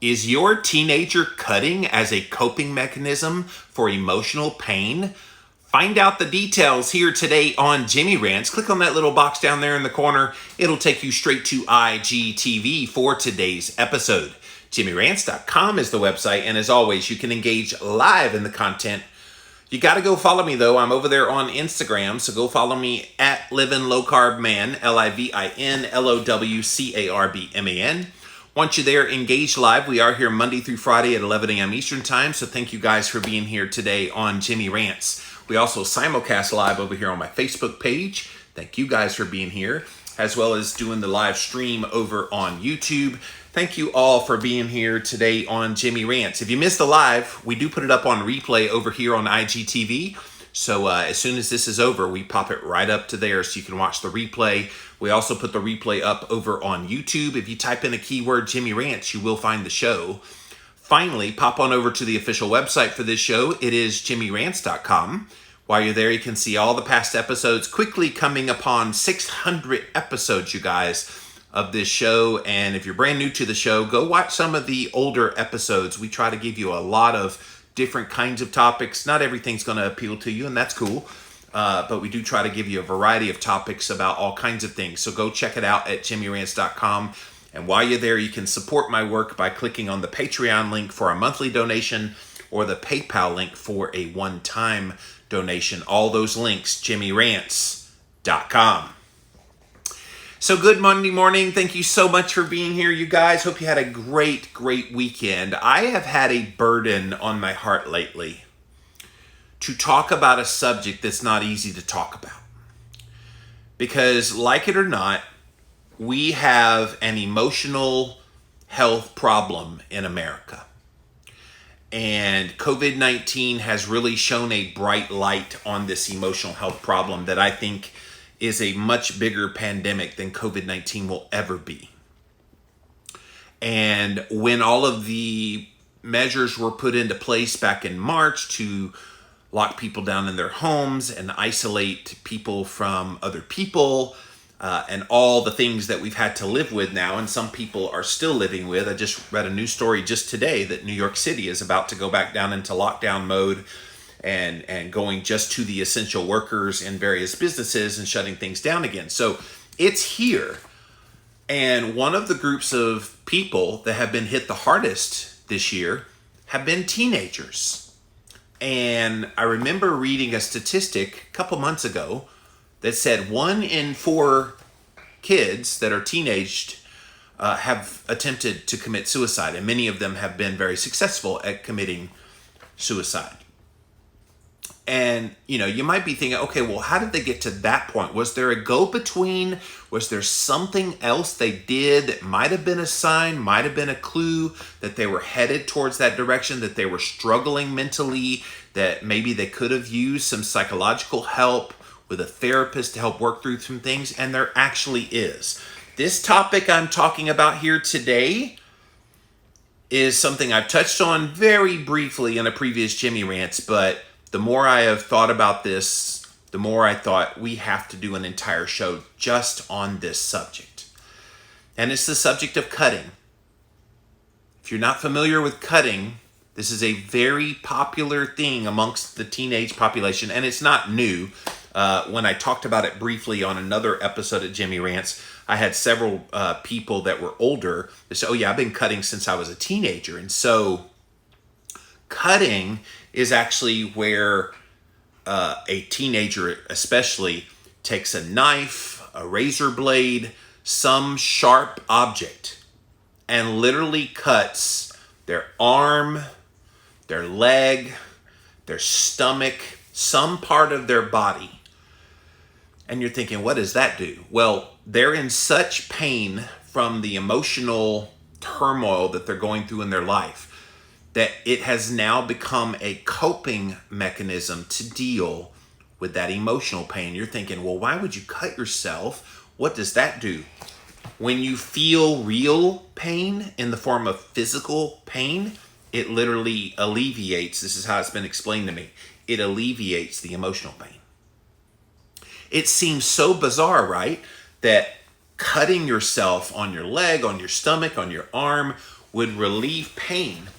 Is your teenager cutting as a coping mechanism for emotional pain? Find out the details here today on Jimmy Rants. Click on that little box down there in the corner. It'll take you straight to IGTV for today's episode. JimmyRants.com is the website, and as always, you can engage live in the content. You got to go follow me, though. I'm over there on Instagram, so go follow me at Livin' Low Carb Man, LIVINLOWCARBMAN. Once you're there, engage live. We are here Monday through Friday at 11 a.m. Eastern Time, so thank you guys for being here today on Jimmy Rants. We also simulcast live over here on my Facebook page. Thank you guys for being here, as well as doing the live stream over on YouTube. Thank you all for being here today on Jimmy Rants. If you missed the live, we do put it up on replay over here on IGTV. So as soon as this is over, we pop it right up to there so you can watch the replay. We also put the replay up over on YouTube. If you type in a keyword Jimmy Rants, you will find the show. Finally, pop on over to the official website for this show. It is JimmyRants.com. While you're there, you can see all the past episodes, quickly coming upon 600 episodes, you guys, of this show. And if you're brand new to the show, go watch some of the older episodes. We try to give you a lot of different kinds of topics. Not everything's going to appeal to you, and that's cool. But we do try to give you a variety of topics about all kinds of things. So go check it out at JimmyRants.com. And while you're there, you can support my work by clicking on the Patreon link for a monthly donation or the PayPal link for a one-time donation. All those links, JimmyRants.com. So good Monday morning. Thank you so much for being here, you guys. Hope you had a great weekend. I have had a burden on my heart lately to talk about a subject that's not easy to talk about. Because, like it or not, we have an emotional health problem in America. And COVID-19 has really shone a bright light on this emotional health problem that I think is a much bigger pandemic than COVID-19 will ever be. And when all of the measures were put into place back in March to lock people down in their homes and isolate people from other people, and all the things that we've had to live with now, and some people are still living with. I just read a news story just today that New York City is about to go back down into lockdown mode and going just to the essential workers in various businesses and shutting things down again. So it's here. And one of the groups of people that have been hit the hardest this year have been teenagers. And I remember reading a statistic a couple months ago that said 1 in 4 kids that are teenaged have attempted to commit suicide, and many of them have been very successful at committing suicide. And, you might be thinking, okay, well, how did they get to that point? Was there a go-between? Was there something else they did that might have been a sign, might have been a clue that they were headed towards that direction, that they were struggling mentally, that maybe they could have used some psychological help with a therapist to help work through some things? And there actually is. This topic I'm talking about here today is something I've touched on very briefly in a previous Jimmy Rants, but the more I have thought about this, the more I thought we have to do an entire show just on this subject. And it's the subject of cutting. If you're not familiar with cutting, this is a very popular thing amongst the teenage population, and it's not new. When I talked about it briefly on another episode of Jimmy Rants, I had several people that were older that said, oh yeah, I've been cutting since I was a teenager. And so cutting is actually where a teenager especially takes a knife, a razor blade, some sharp object, and literally cuts their arm, their leg, their stomach, some part of their body. And you're thinking, what does that do? Well, they're in such pain from the emotional turmoil that they're going through in their life that it has now become a coping mechanism to deal with that emotional pain. You're thinking, well, why would you cut yourself? What does that do? When you feel real pain in the form of physical pain, it literally alleviates. This is how it's been explained to me. It alleviates the emotional pain. It seems so bizarre, right? That cutting yourself on your leg, on your stomach, on your arm would relieve pain.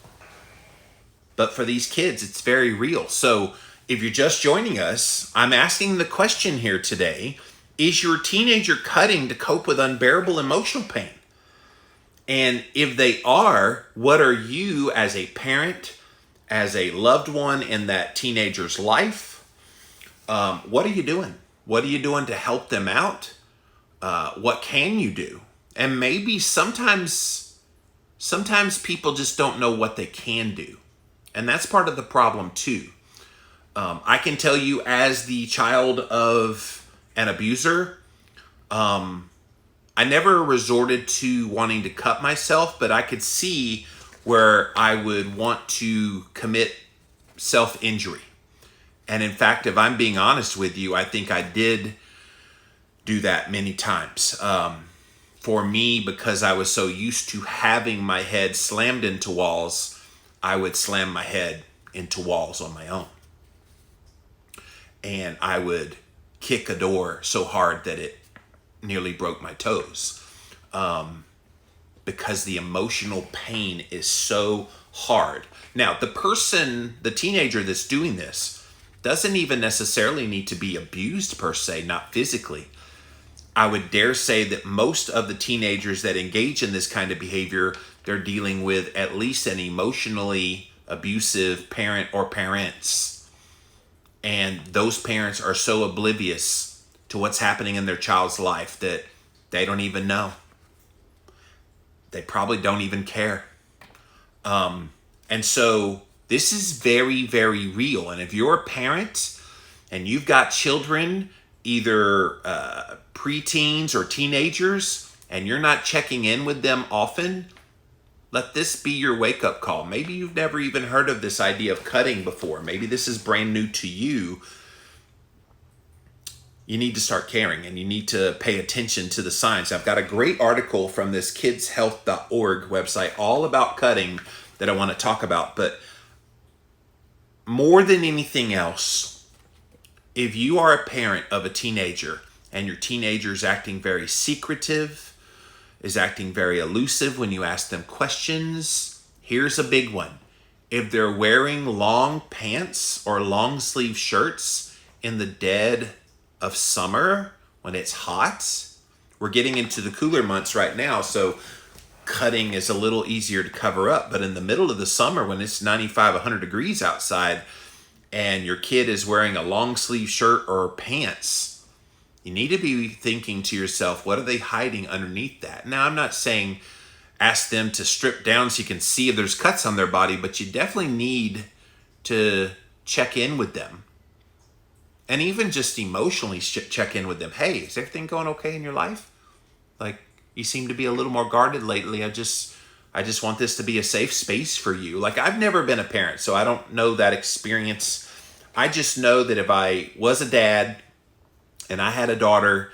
But for these kids, it's very real. So if you're just joining us, I'm asking the question here today, is your teenager cutting to cope with unbearable emotional pain? And if they are, what are you as a parent, as a loved one in that teenager's life? What are you doing? What are you doing to help them out? What can you do? And maybe sometimes people just don't know what they can do. And that's part of the problem too. I can tell you as the child of an abuser, I never resorted to wanting to cut myself, but I could see where I would want to commit self-injury. And in fact, if I'm being honest with you, I think I did do that many times. For me, because I was so used to having my head slammed into walls, I would slam my head into walls on my own. And I would kick a door so hard that it nearly broke my toes. Because the emotional pain is so hard. Now, the teenager that's doing this doesn't even necessarily need to be abused per se, not physically. I would dare say that most of the teenagers that engage in this kind of behavior, they're dealing with at least an emotionally abusive parent or parents. And those parents are so oblivious to what's happening in their child's life that they don't even know. They probably don't even care. And so this is very, very real. And if you're a parent and you've got children, either preteens or teenagers, and you're not checking in with them often, let this be your wake-up call. Maybe you've never even heard of this idea of cutting before. Maybe this is brand new to you. You need to start caring, and you need to pay attention to the signs. I've got a great article from this kidshealth.org website all about cutting that I want to talk about. But more than anything else, if you are a parent of a teenager and your teenager is acting very secretive, is acting very elusive when you ask them questions, here's a big one. If they're wearing long pants or long sleeve shirts in the dead of summer when it's hot, we're getting into the cooler months right now, so cutting is a little easier to cover up. But in the middle of the summer when it's 95, 100 degrees outside and your kid is wearing a long sleeve shirt or pants, you need to be thinking to yourself, what are they hiding underneath that? Now, I'm not saying ask them to strip down so you can see if there's cuts on their body, but you definitely need to check in with them. And even just emotionally check in with them. Hey, is everything going okay in your life? Like, you seem to be a little more guarded lately. I just want this to be a safe space for you. Like, I've never been a parent, so I don't know that experience. I just know that if I was a dad and I had a daughter,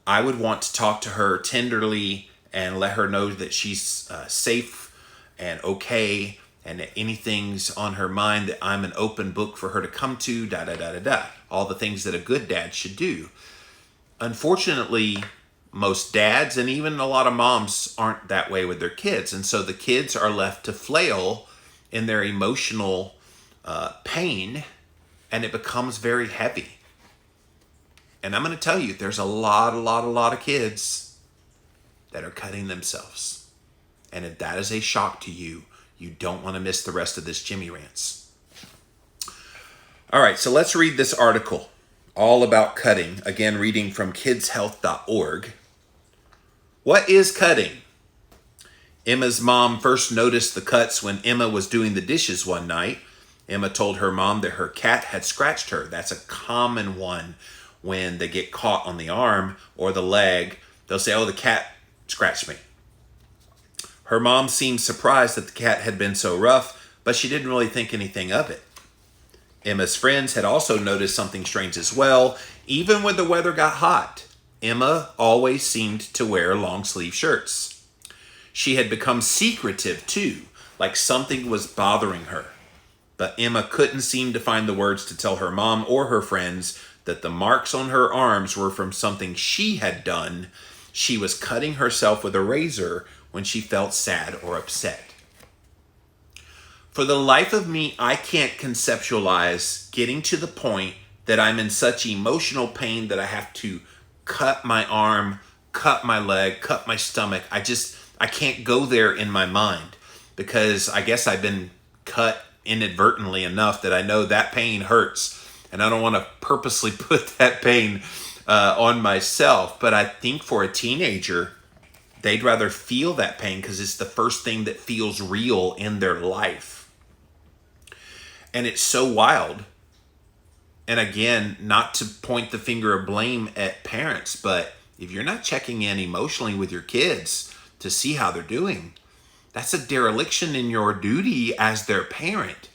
I would want to talk to her tenderly and let her know that she's safe and okay, and that anything's on her mind, that I'm an open book for her to come to, all the things that a good dad should do. Unfortunately, most dads and even a lot of moms aren't that way with their kids. And so the kids are left to flail in their emotional pain, and it becomes very heavy. And I'm going to tell you, there's a lot of kids that are cutting themselves. And if that is a shock to you, you don't want to miss the rest of this Jimmy Rants. All right, so let's read this article all about cutting. Again, reading from kidshealth.org. What is cutting? Emma's mom first noticed the cuts when Emma was doing the dishes one night. Emma told her mom that her cat had scratched her. That's a common one. When they get caught on the arm or the leg, they'll say, oh, the cat scratched me. Her mom seemed surprised that the cat had been so rough, but she didn't really think anything of it. Emma's friends had also noticed something strange as well. Even when the weather got hot, Emma always seemed to wear long sleeve shirts. She had become secretive too, like something was bothering her. But Emma couldn't seem to find the words to tell her mom or her friends that the marks on her arms were from something she had done. She was cutting herself with a razor when she felt sad or upset. For the life of me, I can't conceptualize getting to the point that I'm in such emotional pain that I have to cut my arm, cut my leg, cut my stomach. I can't go there in my mind, because I guess I've been cut inadvertently enough that I know that pain hurts, and I don't want to purposely put that pain on myself. But I think for a teenager, they'd rather feel that pain because it's the first thing that feels real in their life. And it's so wild. And again, not to point the finger of blame at parents, but if you're not checking in emotionally with your kids to see how they're doing, that's a dereliction in your duty as their parent.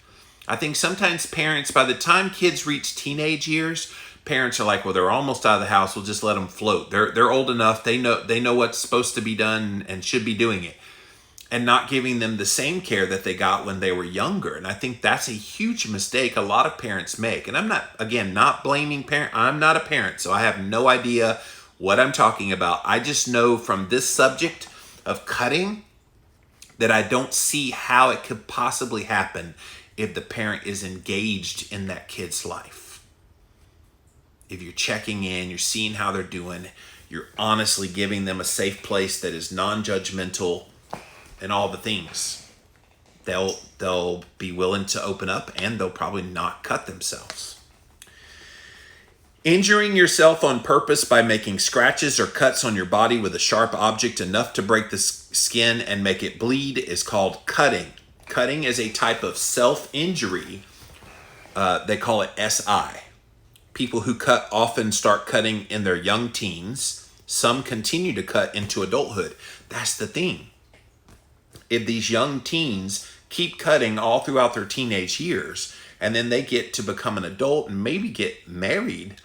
I think sometimes parents, by the time kids reach teenage years, parents are like, well, they're almost out of the house. We'll just let them float. They're old enough. They know what's supposed to be done and should be doing it, and not giving them the same care that they got when they were younger. And I think that's a huge mistake a lot of parents make. And I'm not, again, not blaming parents. I'm not a parent, so I have no idea what I'm talking about. I just know from this subject of cutting that I don't see how it could possibly happen if the parent is engaged in that kid's life. If you're checking in, you're seeing how they're doing, you're honestly giving them a safe place that is non-judgmental and all the things, they'll be willing to open up, and they'll probably not cut themselves. Injuring yourself on purpose by making scratches or cuts on your body with a sharp object enough to break the skin and make it bleed is called cutting. Cutting is a type of self-injury. They call it SI. People who cut often start cutting in their young teens. Some continue to cut into adulthood. That's the thing. If these young teens keep cutting all throughout their teenage years, and then they get to become an adult and maybe get married,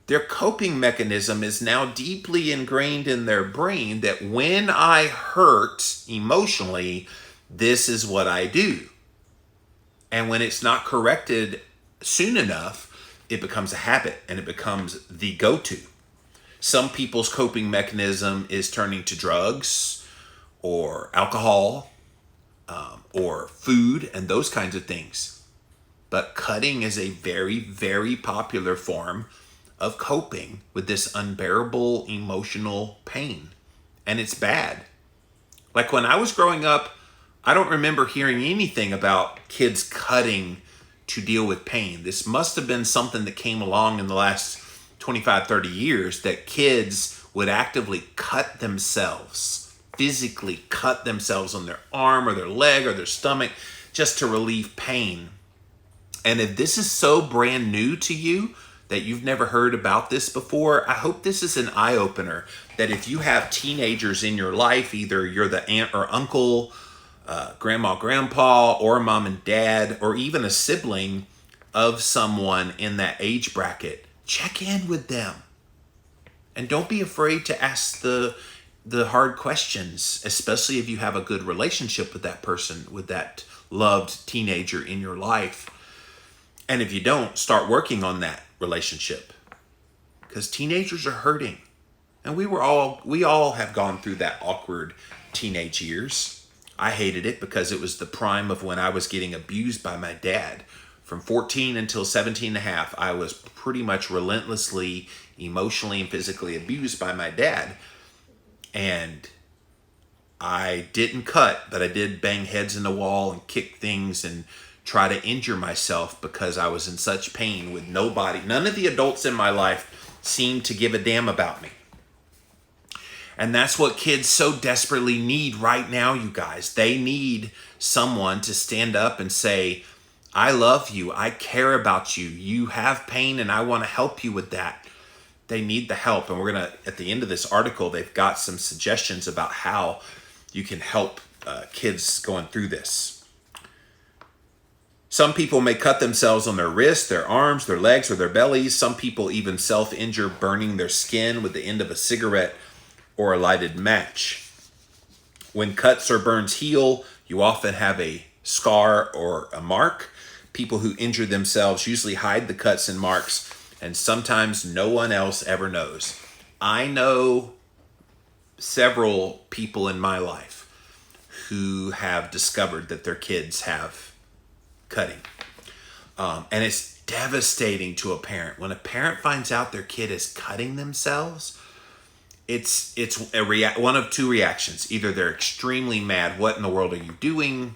their coping mechanism is now deeply ingrained in their brain that when I hurt emotionally, this is what I do. And when it's not corrected soon enough, it becomes a habit and it becomes the go-to. Some people's coping mechanism is turning to drugs or alcohol or food and those kinds of things. But cutting is a very, very popular form of coping with this unbearable emotional pain. And it's bad. Like when I was growing up, I don't remember hearing anything about kids cutting to deal with pain. This must have been something that came along in the last 25, 30 years, that kids would actively cut themselves, physically cut themselves on their arm or their leg or their stomach just to relieve pain. And if this is so brand new to you that you've never heard about this before, I hope this is an eye-opener, that if you have teenagers in your life, either you're the aunt or uncle, grandma, grandpa, or mom and dad, or even a sibling of someone in that age bracket, check in with them. And don't be afraid to ask the hard questions, especially if you have a good relationship with that person, with that loved teenager in your life. And if you don't, start working on that relationship, because teenagers are hurting. And we all have gone through that awkward teenage years. I hated it because it was the prime of when I was getting abused by my dad. From 14 until 17 and a half, I was pretty much relentlessly, emotionally and physically abused by my dad. And I didn't cut, but I did bang heads in the wall and kick things and try to injure myself because I was in such pain with nobody. None of the adults in my life seemed to give a damn about me. And that's what kids so desperately need right now, you guys. They need someone to stand up and say, I love you. I care about you. You have pain and I want to help you with that. They need the help. And we're going to, at the end of this article, they've got some suggestions about how you can help kids going through this. Some people may cut themselves on their wrists, their arms, their legs, or their bellies. Some people even self-injure, burning their skin with the end of a cigarette or a lighted match. When cuts or burns heal, you often have a scar or a mark. People who injure themselves usually hide the cuts and marks, and sometimes no one else ever knows. I know several people in my life who have discovered that their kids have cutting. And it's devastating to a parent. When a parent finds out their kid is cutting themselves, it's one of two reactions. Either they're extremely mad, what in the world are you doing?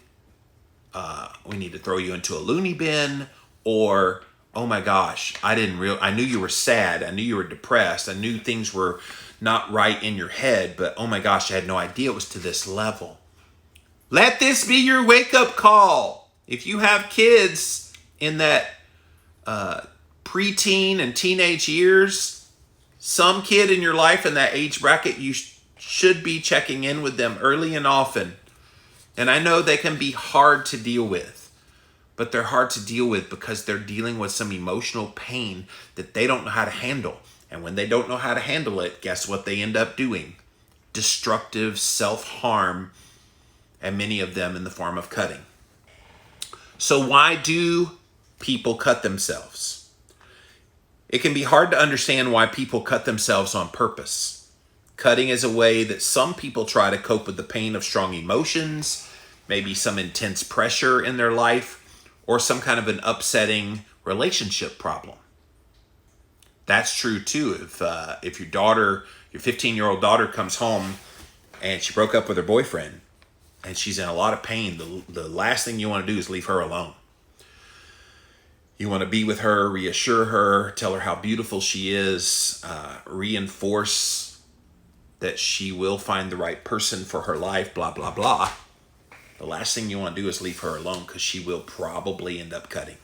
We need to throw you into a loony bin. Or, oh my gosh, I knew you were sad. I knew you were depressed. I knew things were not right in your head, but oh my gosh, I had no idea it was to this level. Let this be your wake-up call. If you have kids in that preteen and teenage years, some kid in your life in that age bracket, you should be checking in with them early and often. And I know they can be hard to deal with, but they're hard to deal with because they're dealing with some emotional pain that they don't know how to handle. And when they don't know how to handle it, guess what they end up doing? Destructive self-harm, and many of them in the form of cutting. So why do people cut themselves? It can be hard to understand why people cut themselves on purpose. Cutting is a way that some people try to cope with the pain of strong emotions, maybe some intense pressure in their life, or some kind of an upsetting relationship problem. That's true too. If your 15-year-old daughter comes home and she broke up with her boyfriend and she's in a lot of pain, the last thing you want to do is leave her alone. You want to be with her, reassure her, tell her how beautiful she is, reinforce that she will find the right person for her life, blah, blah, blah. The last thing you want to do is leave her alone because she will probably end up cutting.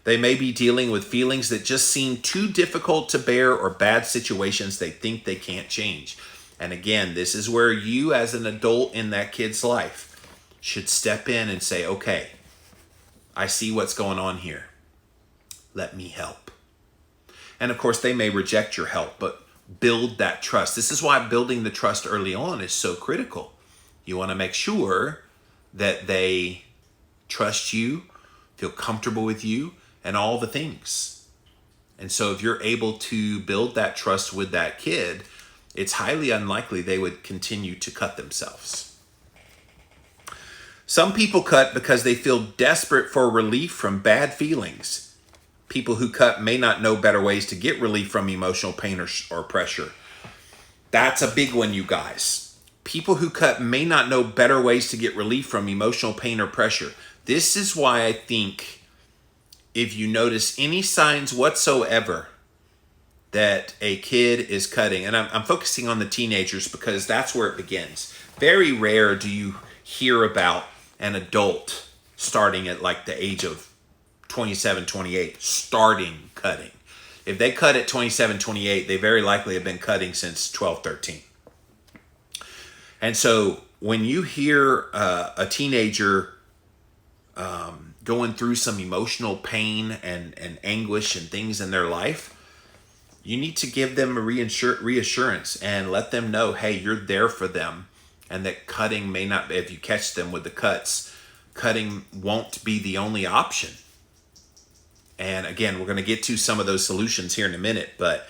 They may be dealing with feelings that just seem too difficult to bear or bad situations they think they can't change. And again, this is where you as an adult in that kid's life should step in and say, okay, I see what's going on here. Let me help. And of course, they may reject your help, but build that trust. This is why building the trust early on is so critical. You want to make sure that they trust you, feel comfortable with you, and all the things. And so if you're able to build that trust with that kid, it's highly unlikely they would continue to cut themselves. Some people cut because they feel desperate for relief from bad feelings. People who cut may not know better ways to get relief from emotional pain or pressure. That's a big one, you guys. People who cut may not know better ways to get relief from emotional pain or pressure. This is why I think if you notice any signs whatsoever that a kid is cutting, and I'm focusing on the teenagers because that's where it begins. Very rare do you hear about an adult starting at like the age of 27, 28, starting cutting. If they cut at 27, 28, they very likely have been cutting since 12, 13. And so when you hear a teenager going through some emotional pain and anguish and things in their life, you need to give them a reassurance and let them know, hey, you're there for them, and that cutting may not, if you catch them with the cuts, cutting won't be the only option. And again, we're going to get to some of those solutions here in a minute, but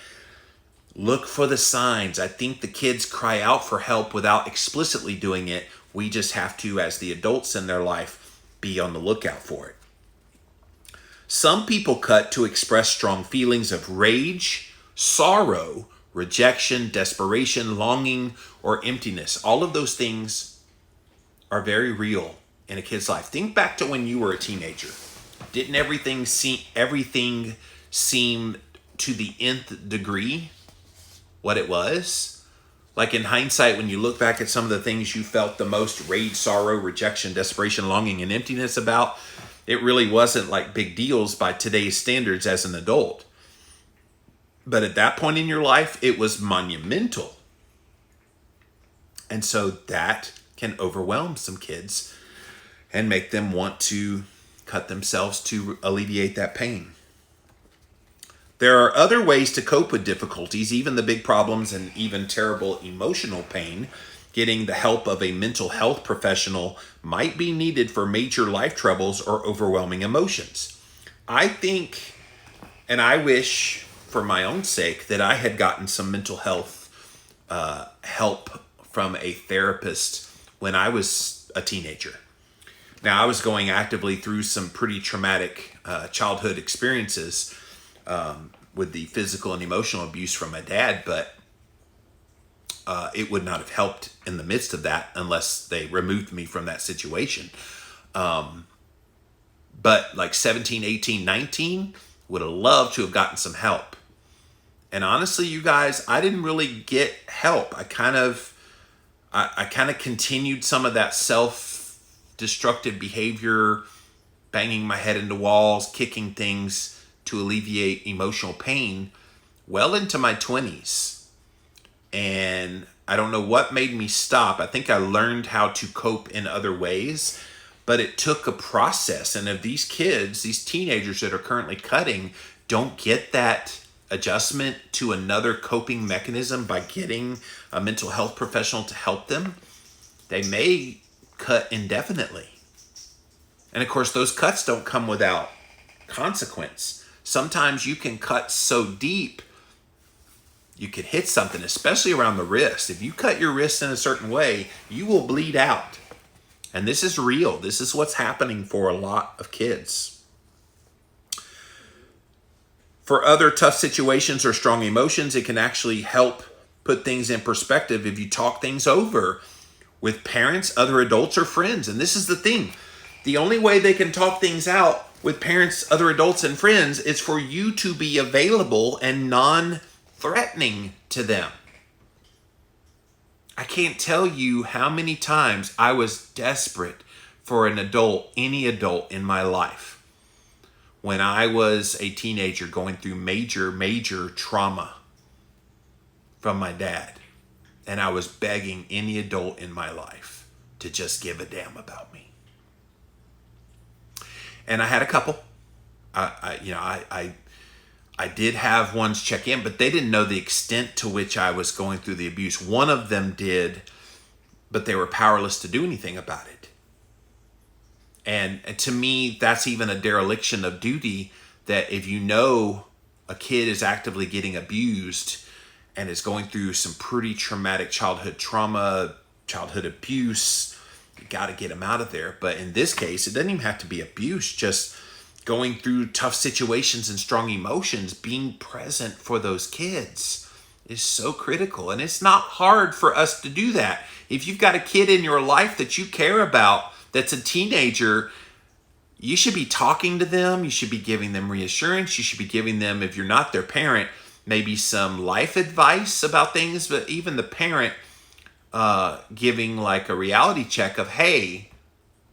look for the signs. I think the kids cry out for help without explicitly doing it. We just have to, as the adults in their life, be on the lookout for it. Some people cut to express strong feelings of rage, sorrow, rejection, desperation, longing, or emptiness. All of those things are very real in a kid's life. Think back to when you were a teenager. Didn't everything seem to the nth degree what it was? Like in hindsight, when you look back at some of the things you felt the most rage, sorrow, rejection, desperation, longing, and emptiness about, it really wasn't like big deals by today's standards as an adult. But at that point in your life, it was monumental. And so that can overwhelm some kids and make them want to cut themselves to alleviate that pain. There are other ways to cope with difficulties, even the big problems and even terrible emotional pain. Getting the help of a mental health professional might be needed for major life troubles or overwhelming emotions. I think, and I wish for my own sake, that I had gotten some mental health help from a therapist when I was a teenager. Now, I was going actively through some pretty traumatic childhood experiences with the physical and emotional abuse from my dad, but it would not have helped in the midst of that unless they removed me from that situation. But like 17, 18, 19, would have loved to have gotten some help. And honestly, you guys, I didn't really get help. I kind of continued some of that self-destructive behavior, banging my head into walls, kicking things to alleviate emotional pain well into my 20s. And I don't know what made me stop. I think I learned how to cope in other ways, but it took a process. And if these kids, these teenagers that are currently cutting, don't get that adjustment to another coping mechanism by getting a mental health professional to help them, they may cut indefinitely. And of course, those cuts don't come without consequence. Sometimes you can cut so deep, you could hit something, especially around the wrist. If you cut your wrist in a certain way, you will bleed out. And this is real. This is what's happening for a lot of kids. For other tough situations or strong emotions, it can actually help put things in perspective if you talk things over with parents, other adults, or friends. And this is the thing. The only way they can talk things out with parents, other adults, and friends is for you to be available and non-threatening to them. I can't tell you how many times I was desperate for an adult, any adult in my life, when I was a teenager going through major trauma from my dad. And I was begging any adult in my life to just give a damn about me. And I had a couple. I did have ones check in, but they didn't know the extent to which I was going through the abuse. One of them did, but they were powerless to do anything about it. And to me, that's even a dereliction of duty, that if you know a kid is actively getting abused and is going through some pretty traumatic childhood trauma, childhood abuse, you got to get them out of there. But in this case, it doesn't even have to be abuse, just going through tough situations and strong emotions, being present for those kids is so critical. And it's not hard for us to do that. If you've got a kid in your life that you care about, that's a teenager, you should be talking to them. You should be giving them reassurance. You should be giving them, if you're not their parent, maybe some life advice about things. But even the parent giving like a reality check of, hey,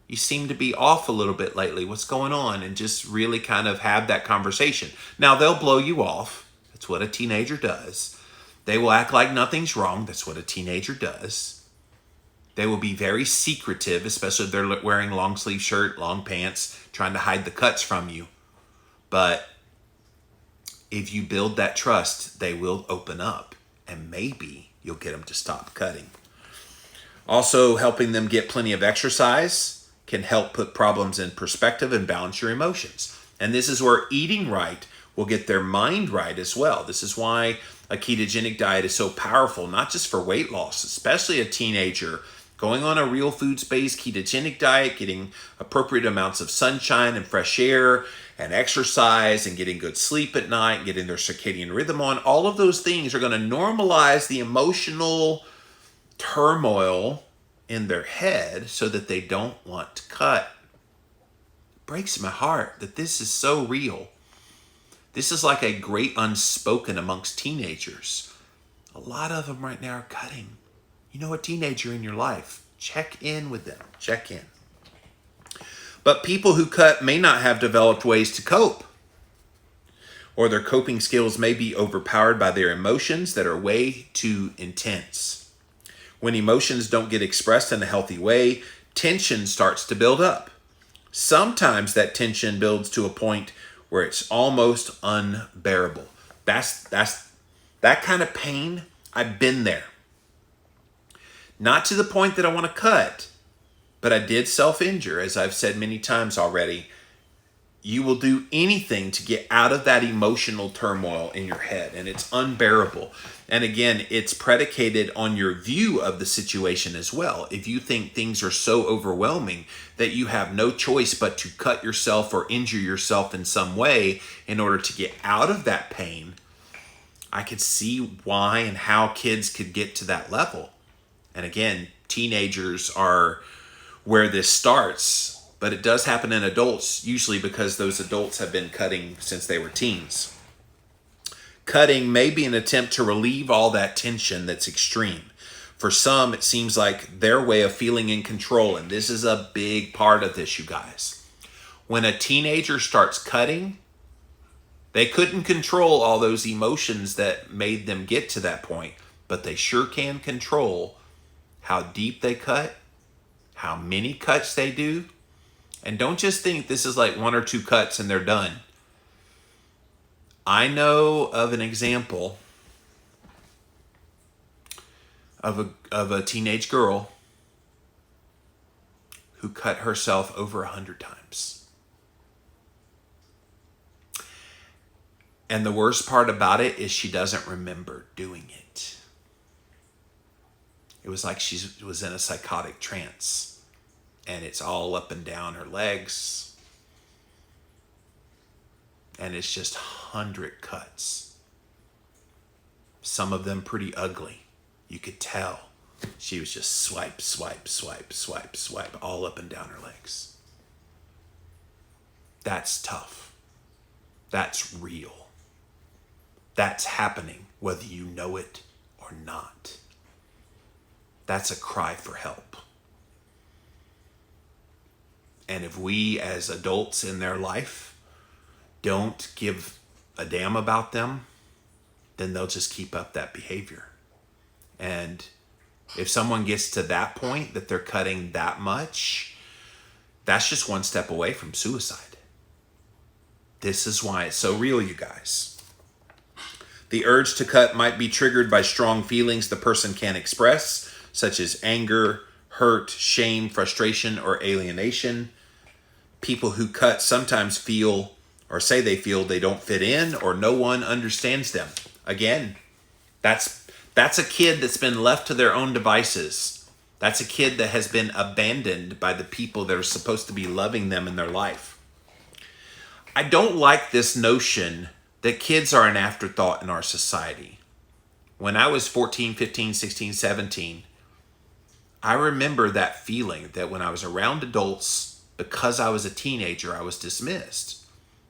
you seem to be off a little bit lately. What's going on? And just really kind of have that conversation. Now, they'll blow you off. That's what a teenager does. They will act like nothing's wrong. That's what a teenager does. They will be very secretive, especially if they're wearing long sleeve shirt, long pants, trying to hide the cuts from you. But if you build that trust, they will open up, and maybe you'll get them to stop cutting. Also, helping them get plenty of exercise can help put problems in perspective and balance your emotions. And this is where eating right will get their mind right as well. This is why a ketogenic diet is so powerful, not just for weight loss, especially a teenager going on a real foods-based ketogenic diet, getting appropriate amounts of sunshine and fresh air and exercise and getting good sleep at night, getting their circadian rhythm on. All of those things are going to normalize the emotional turmoil in their head so that they don't want to cut. It breaks my heart that this is so real. This is like a great unspoken amongst teenagers. A lot of them right now are cutting. You know, a teenager in your life, check in with them, check in. But people who cut may not have developed ways to cope, or their coping skills may be overpowered by their emotions that are way too intense. When emotions don't get expressed in a healthy way, tension starts to build up. Sometimes that tension builds to a point where it's almost unbearable. That's that kind of pain. I've been there. Not to the point that I want to cut, but I did self-injure, as I've said many times already. you will do anything to get out of that emotional turmoil in your head, and it's unbearable. And again, it's predicated on your view of the situation as well. If you think things are so overwhelming that you have no choice but to cut yourself or injure yourself in some way in order to get out of that pain, I could see why and how kids could get to that level. And again, teenagers are where this starts, but it does happen in adults, usually because those adults have been cutting since they were teens. Cutting may be an attempt to relieve all that tension that's extreme. For some, it seems like their way of feeling in control, and this is a big part of this, you guys. When a teenager starts cutting, they couldn't control all those emotions that made them get to that point, but they sure can control how deep they cut, how many cuts they do. And don't just think this is like 1 or 2 cuts and they're done. I know of an example of a teenage girl who cut herself over 100 times. And the worst part about it is she doesn't remember doing it. It was like she was in a psychotic trance, and it's all up and down her legs. And it's just 100 cuts. Some of them pretty ugly. You could tell she was just swipe, swipe, swipe, swipe, swipe, all up and down her legs. That's tough. That's real. That's happening whether you know it or not. That's a cry for help. And if we as adults in their life don't give a damn about them, then they'll just keep up that behavior. And if someone gets to that point that they're cutting that much, that's just one step away from suicide. This is why it's so real, you guys. The urge to cut might be triggered by strong feelings the person can't express, such as anger, hurt, shame, frustration, or alienation. People who cut sometimes feel or say they feel they don't fit in or no one understands them. Again, that's a kid that's been left to their own devices. That's a kid that has been abandoned by the people that are supposed to be loving them in their life. I don't like this notion that kids are an afterthought in our society. When I was 14, 15, 16, 17, I remember that feeling that when I was around adults, because I was a teenager, I was dismissed.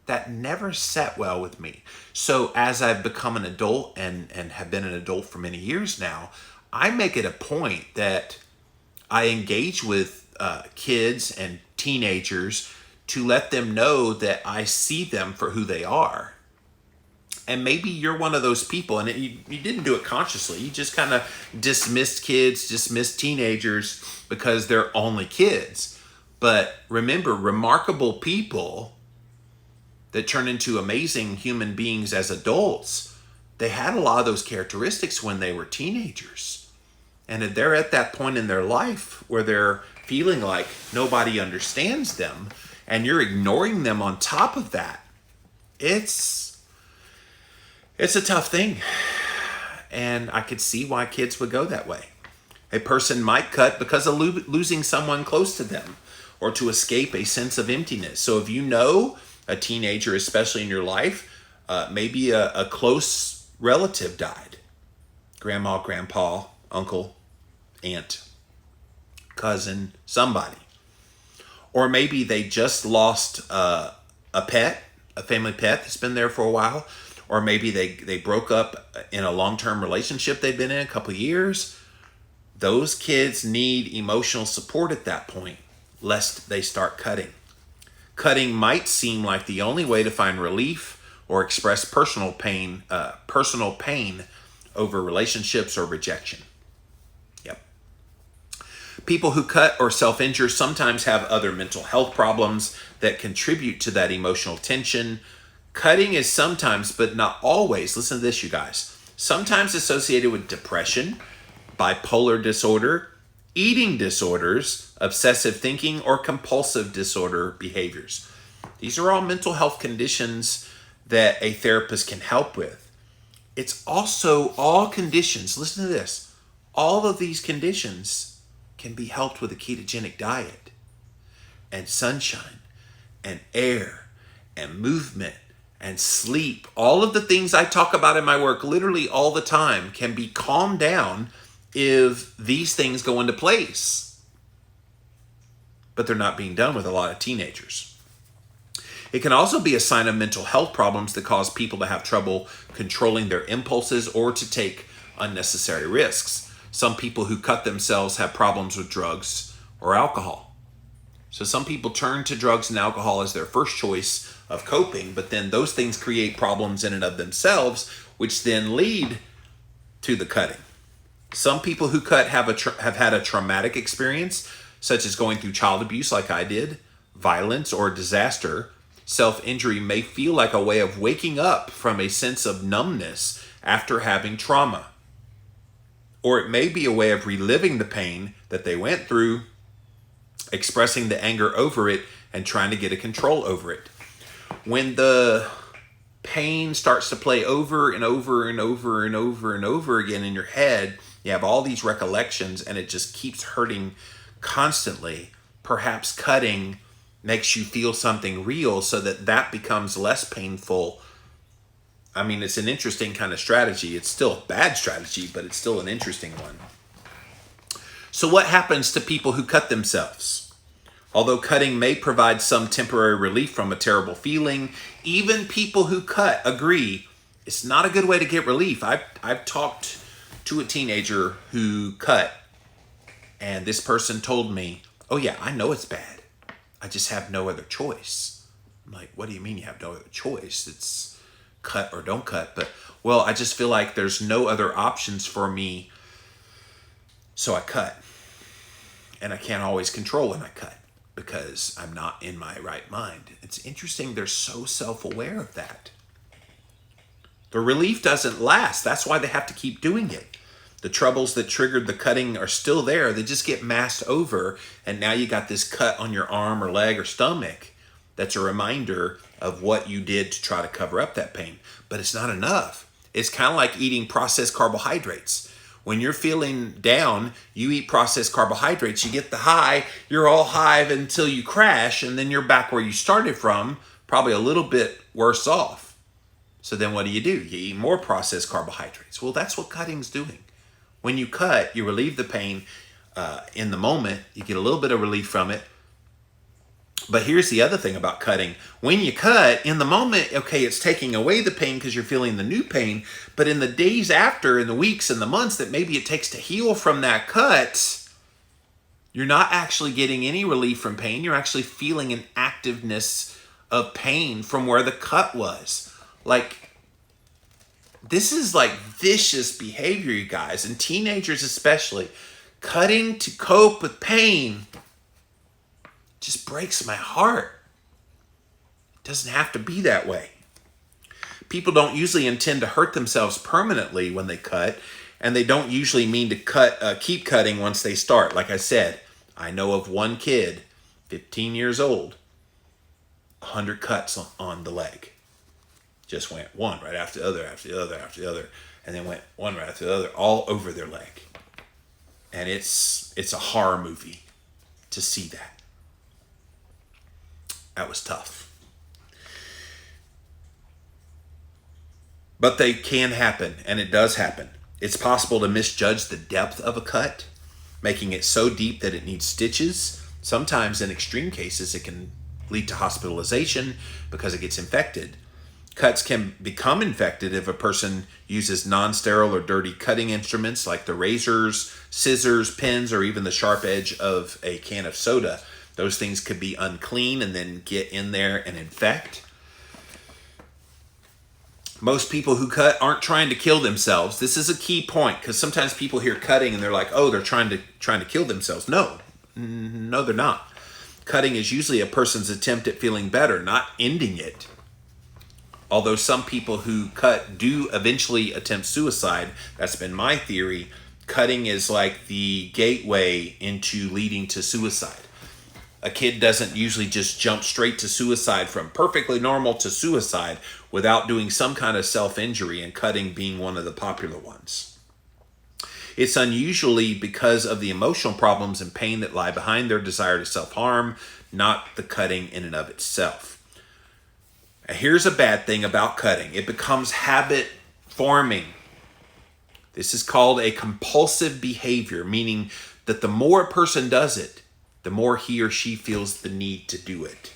That never sat well with me. So as I've become an adult and have been an adult for many years now, I make it a point that I engage with kids and teenagers to let them know that I see them for who they are. And maybe you're one of those people, and you didn't do it consciously. You just kind of dismissed kids, dismissed teenagers because they're only kids. But remember, remarkable people that turn into amazing human beings as adults, they had a lot of those characteristics when they were teenagers. And if they're at that point in their life where they're feeling like nobody understands them and you're ignoring them on top of that, it's a tough thing. And I could see why kids would go that way. A person might cut because of losing someone close to them or to escape a sense of emptiness. So if you know a teenager, especially in your life, maybe a close relative died. Grandma, grandpa, uncle, aunt, cousin, somebody. Or maybe they just lost a pet, a family pet that's been there for a while. Or maybe they broke up in a long-term relationship they've been in a couple of years. Those kids need emotional support at that point, lest they start cutting. Cutting might seem like the only way to find relief or express personal pain over relationships or rejection. Yep. People who cut or self-injure sometimes have other mental health problems that contribute to that emotional tension. Cutting is sometimes, but not always, listen to this, you guys, sometimes associated with depression, bipolar disorder, eating disorders, obsessive thinking, or compulsive disorder behaviors. These are all mental health conditions that a therapist can help with. It's also all conditions. Listen to this. All of these conditions can be helped with a ketogenic diet and sunshine and air and movement and sleep. All of the things I talk about in my work literally all the time can be calmed down if these things go into place. But they're not being done with a lot of teenagers. It can also be a sign of mental health problems that cause people to have trouble controlling their impulses or to take unnecessary risks. Some people who cut themselves have problems with drugs or alcohol. So some people turn to drugs and alcohol as their first choice of coping, but then those things create problems in and of themselves, which then lead to the cutting. Some people who cut have had a traumatic experience, such as going through child abuse like I did, violence, or disaster. Self-injury may feel like a way of waking up from a sense of numbness after having trauma. Or it may be a way of reliving the pain that they went through, expressing the anger over it, and trying to get a control over it. When the pain starts to play over and over and over and over and over again in your head, you have all these recollections and it just keeps hurting constantly. Perhaps cutting makes you feel something real so that that becomes less painful. I mean, it's an interesting kind of strategy. It's still a bad strategy, but it's still an interesting one. So what happens to people who cut themselves? Although cutting may provide some temporary relief from a terrible feeling, even people who cut agree it's not a good way to get relief. I've talked to a teenager who cut, and this person told me, oh yeah, I know it's bad. I just have no other choice. I'm like, what do you mean you have no other choice? It's cut or don't cut. But, well, I just feel like there's no other options for me, so I cut. And I can't always control when I cut because I'm not in my right mind. It's interesting they're so self-aware of that. The relief doesn't last. That's why they have to keep doing it. The troubles that triggered the cutting are still there. They just get masked over, and now you got this cut on your arm or leg or stomach that's a reminder of what you did to try to cover up that pain. But it's not enough. It's kind of like eating processed carbohydrates. When you're feeling down, you eat processed carbohydrates, you get the high, you're all high until you crash, and then you're back where you started from, probably a little bit worse off. So then what do? You eat more processed carbohydrates. Well, that's what cutting's doing. When you cut, you relieve the pain in the moment. You get a little bit of relief from it. But here's the other thing about cutting. When you cut, in the moment, okay, it's taking away the pain because you're feeling the new pain. But in the days after, in the weeks and the months that maybe it takes to heal from that cut, you're not actually getting any relief from pain. You're actually feeling an activeness of pain from where the cut was. Like, this is like vicious behavior, you guys, and teenagers especially. Cutting to cope with pain just breaks my heart. It doesn't have to be that way. People don't usually intend to hurt themselves permanently when they cut, and they don't usually mean to keep cutting once they start. Like I said, I know of one kid, 15 years old, 100 cuts on the leg. Just went one right after the other, after the other, after the other, and then went one right after the other, all over their leg. And it's a horror movie to see that. That was tough. But they can happen, and it does happen. It's possible to misjudge the depth of a cut, making it so deep that it needs stitches. Sometimes in extreme cases, it can lead to hospitalization because it gets infected. Cuts can become infected if a person uses non-sterile or dirty cutting instruments like the razors, scissors, pins, or even the sharp edge of a can of soda. Those things could be unclean and then get in there and infect. Most people who cut aren't trying to kill themselves. This is a key point because sometimes people hear cutting and they're like, oh, they're trying to kill themselves. No, they're not. Cutting is usually a person's attempt at feeling better, not ending it. Although some people who cut do eventually attempt suicide, that's been my theory. Cutting is like the gateway into leading to suicide. A kid doesn't usually just jump straight to suicide from perfectly normal to suicide without doing some kind of self-injury, and cutting being one of the popular ones. It's unusually because of the emotional problems and pain that lie behind their desire to self-harm, not the cutting in and of itself. Now, here's a bad thing about cutting. It becomes habit forming. This is called a compulsive behavior, meaning that the more a person does it, the more he or she feels the need to do it.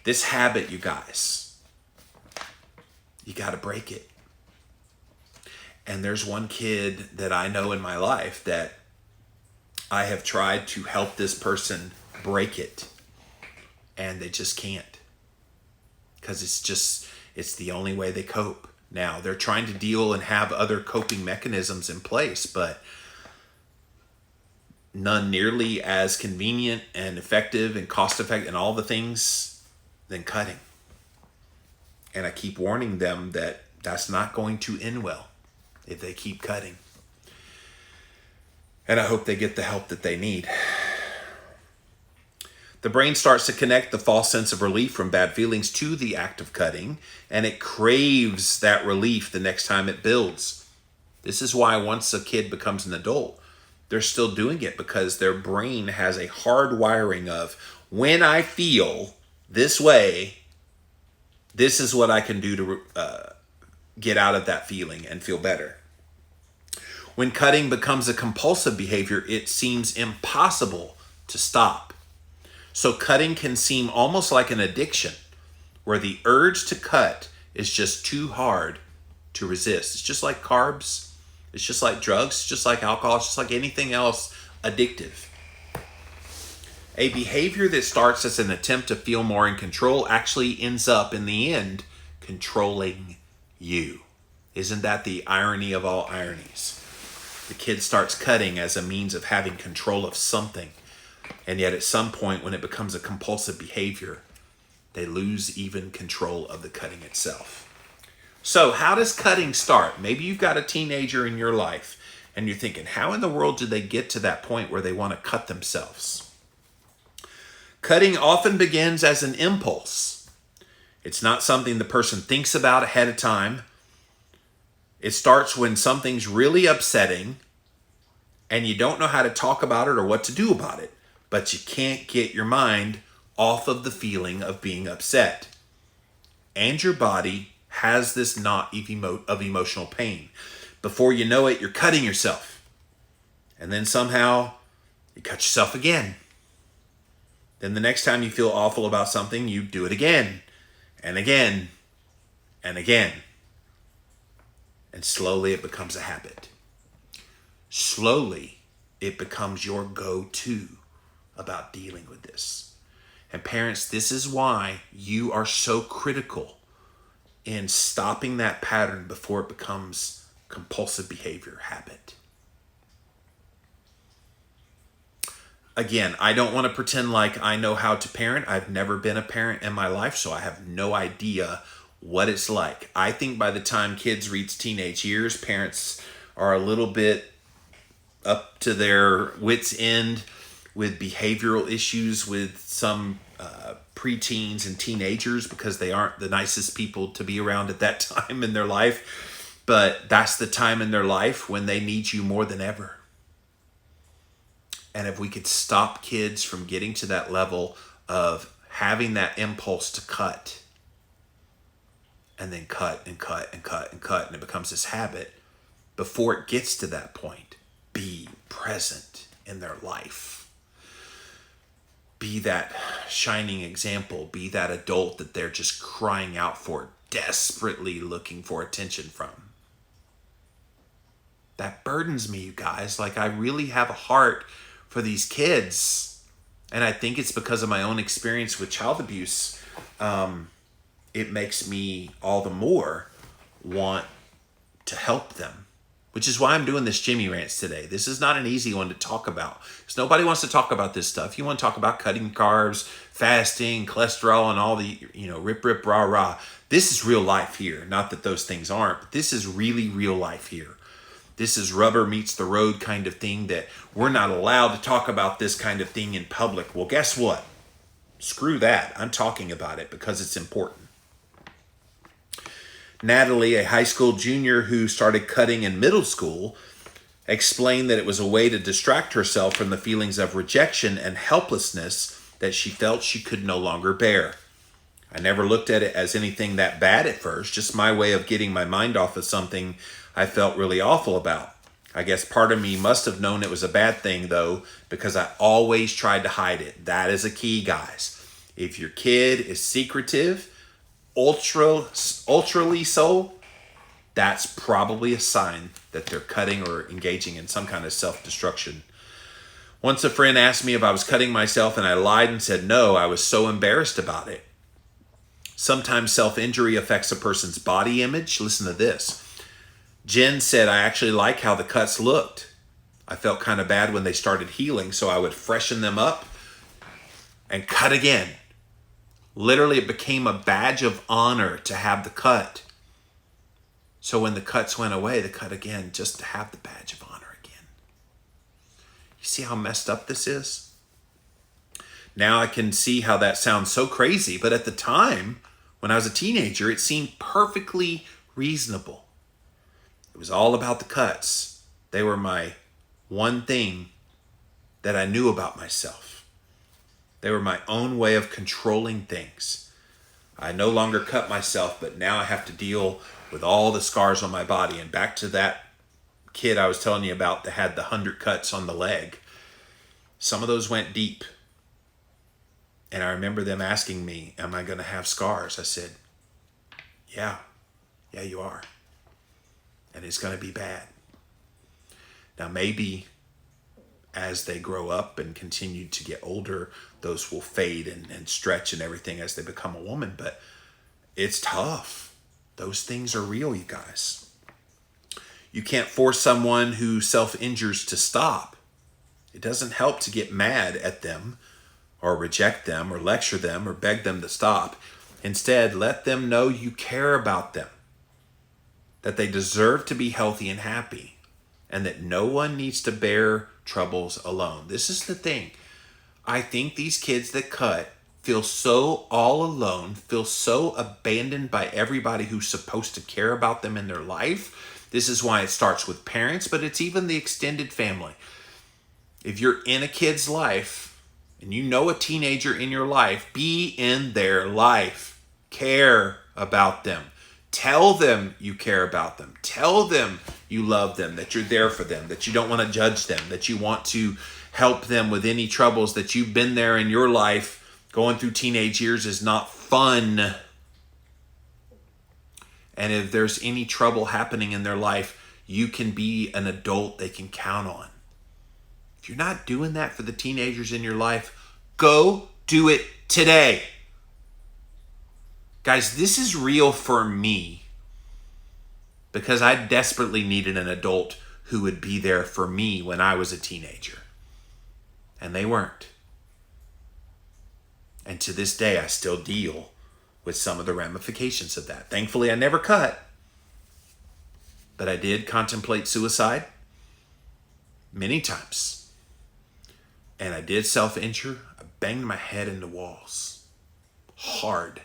This habit, you guys, you got to break it. And there's one kid that I know in my life that I have tried to help this person break it, and they just can't, because it's the only way they cope. Now, they're trying to deal and have other coping mechanisms in place, but none nearly as convenient and effective and cost effective and all the things than cutting. And I keep warning them that that's not going to end well if they keep cutting. And I hope they get the help that they need. The brain starts to connect the false sense of relief from bad feelings to the act of cutting, and it craves that relief the next time it builds. This is why once a kid becomes an adult, they're still doing it, because their brain has a hard wiring of, when I feel this way, this is what I can do to get out of that feeling and feel better. When cutting becomes a compulsive behavior, it seems impossible to stop. So cutting can seem almost like an addiction, where the urge to cut is just too hard to resist. It's just like carbs. It's just like drugs. It's just like alcohol. It's just like anything else addictive. A behavior that starts as an attempt to feel more in control actually ends up, in the end, controlling you. Isn't that the irony of all ironies? The kid starts cutting as a means of having control of something. And yet at some point, when it becomes a compulsive behavior, they lose even control of the cutting itself. So how does cutting start? Maybe you've got a teenager in your life and you're thinking, how in the world did they get to that point where they want to cut themselves? Cutting often begins as an impulse. It's not something the person thinks about ahead of time. It starts when something's really upsetting and you don't know how to talk about it or what to do about it, but you can't get your mind off of the feeling of being upset. And your body has this knot of emotional pain. Before you know it, you're cutting yourself. And then somehow you cut yourself again. Then the next time you feel awful about something, you do it again and again and again. And slowly it becomes a habit. Slowly it becomes your go-to about dealing with this. And parents, this is why you are so critical in stopping that pattern before it becomes compulsive behavior habit. Again, I don't want to pretend like I know how to parent. I've never been a parent in my life, so I have no idea what it's like. I think by the time kids reach teenage years, parents are a little bit up to their wits' end with behavioral issues with some preteens and teenagers, because they aren't the nicest people to be around at that time in their life. But that's the time in their life when they need you more than ever. And if we could stop kids from getting to that level of having that impulse to cut, and then cut and cut and cut and cut, and it becomes this habit, before it gets to that point, be present in their life. Be that shining example. Be that adult that they're just crying out for, desperately looking for attention from. That burdens me, you guys. Like, I really have a heart for these kids. And I think it's because of my own experience with child abuse. It makes me all the more want to help them. Which is why I'm doing this Jimmy Rants today. This is not an easy one to talk about, because nobody wants to talk about this stuff. You want to talk about cutting carbs, fasting, cholesterol, and all the, rip, rah, rah. This is real life here. Not that those things aren't, but this is really real life here. This is rubber meets the road kind of thing, that we're not allowed to talk about this kind of thing in public. Well, guess what? Screw that. I'm talking about it because it's important. Natalie, a high school junior who started cutting in middle school, explained that it was a way to distract herself from the feelings of rejection and helplessness that she felt she could no longer bear. I never looked at it as anything that bad at first, just my way of getting my mind off of something I felt really awful about. I guess part of me must have known it was a bad thing, though, because I always tried to hide it. That is a key, guys. If your kid is secretive, ultrally so, that's probably a sign that they're cutting or engaging in some kind of self-destruction. Once a friend asked me if I was cutting myself, and I lied and said no. I was so embarrassed about it. Sometimes self-injury affects a person's body image. Listen to this. Jen said, I actually like how the cuts looked. I felt kind of bad when they started healing, so I would freshen them up and cut again. Literally, it became a badge of honor to have the cut. So when the cuts went away, the cut again, just to have the badge of honor again. You see how messed up this is? Now I can see how that sounds so crazy, but at the time, when I was a teenager, it seemed perfectly reasonable. It was all about the cuts. They were my one thing that I knew about myself. They were my own way of controlling things. I no longer cut myself, but now I have to deal with all the scars on my body. And back to that kid I was telling you about that had the 100 cuts on the leg. Some of those went deep. And I remember them asking me, am I going to have scars? I said, yeah, you are. And it's going to be bad. Now, maybe as they grow up and continue to get older, those will fade and stretch and everything as they become a woman. But it's tough. Those things are real, you guys. You can't force someone who self-injures to stop. It doesn't help to get mad at them or reject them or lecture them or beg them to stop. Instead, let them know you care about them, that they deserve to be healthy and happy, and that no one needs to bear troubles alone. This is the thing. I think these kids that cut feel so all alone, feel so abandoned by everybody who's supposed to care about them in their life. This is why it starts with parents, but it's even the extended family. If you're in a kid's life and you know a teenager in your life, be in their life. Care about them. Tell them you care about them. Tell them you love them, that you're there for them, that you don't want to judge them, that you want to help them with any troubles, that you've been there in your life. Going through teenage years is not fun. And if there's any trouble happening in their life, you can be an adult they can count on. If you're not doing that for the teenagers in your life, go do it today. Guys, this is real for me because I desperately needed an adult who would be there for me when I was a teenager. And they weren't. And to this day, I still deal with some of the ramifications of that. Thankfully, I never cut. But I did contemplate suicide many times. And I did self-injure. I banged my head into walls. Hard.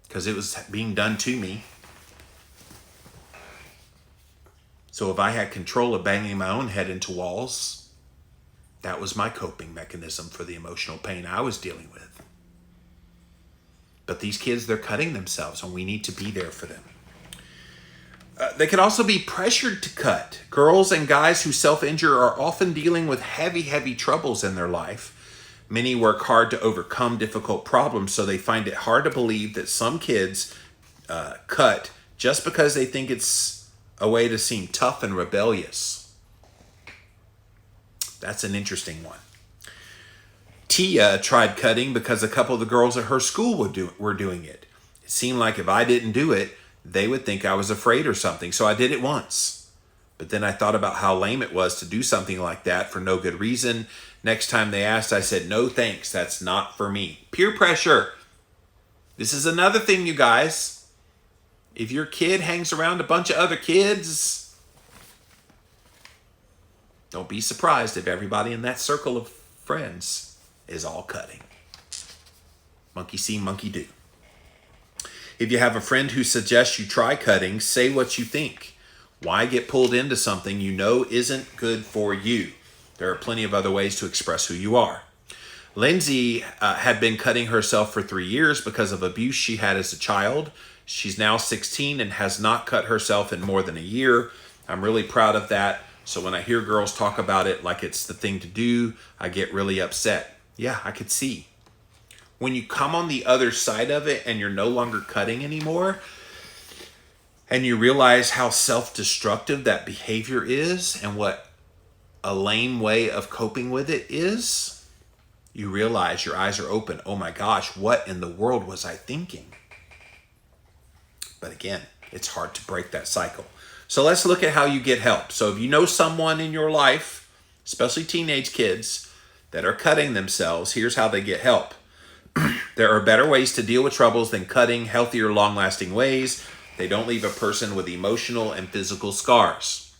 Because it was being done to me. So if I had control of banging my own head into walls, that was my coping mechanism for the emotional pain I was dealing with. But these kids, they're cutting themselves, and we need to be there for them. They can also be pressured to cut. Girls and guys who self-injure are often dealing with heavy troubles in their life. Many work hard to overcome difficult problems, so they find it hard to believe that some kids cut just because they think it's a way to seem tough and rebellious. That's an interesting one. Tia tried cutting because a couple of the girls at her school were doing it. It seemed like if I didn't do it, they would think I was afraid or something, so I did it once. But then I thought about how lame it was to do something like that for no good reason. Next time they asked, I said, no thanks, that's not for me. Peer pressure. This is another thing, you guys. If your kid hangs around a bunch of other kids, don't be surprised if everybody in that circle of friends is all cutting. Monkey see, monkey do. If you have a friend who suggests you try cutting, say what you think. Why get pulled into something you know isn't good for you? There are plenty of other ways to express who you are. Lindsay had been cutting herself for 3 years because of abuse she had as a child. She's now 16 and has not cut herself in more than a year. I'm really proud of that. So when I hear girls talk about it like it's the thing to do, I get really upset. Yeah, I could see. When you come on the other side of it and you're no longer cutting anymore, and you realize how self-destructive that behavior is and what a lame way of coping with it is, you realize your eyes are open. Oh my gosh, what in the world was I thinking? But again, it's hard to break that cycle. So let's look at how you get help. So if you know someone in your life, especially teenage kids, that are cutting themselves, here's how they get help. There are better ways to deal with troubles than cutting, healthier, long-lasting ways. They don't leave a person with emotional and physical scars.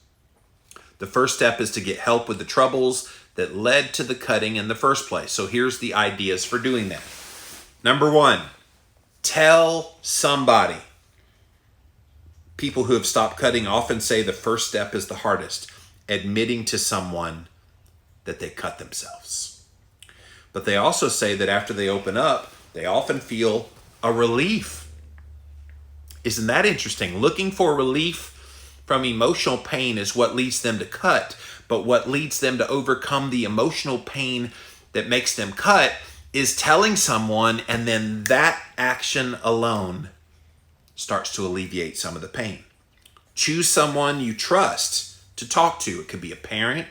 The first step is to get help with the troubles that led to the cutting in the first place. So here's the ideas for doing that. Number 1, tell somebody. People who have stopped cutting often say the first step is the hardest, admitting to someone that they cut themselves. But they also say that after they open up, they often feel a relief. Isn't that interesting? Looking for relief from emotional pain is what leads them to cut. But what leads them to overcome the emotional pain that makes them cut is telling someone, and then that action alone starts to alleviate some of the pain. Choose someone you trust to talk to. It could be a parent,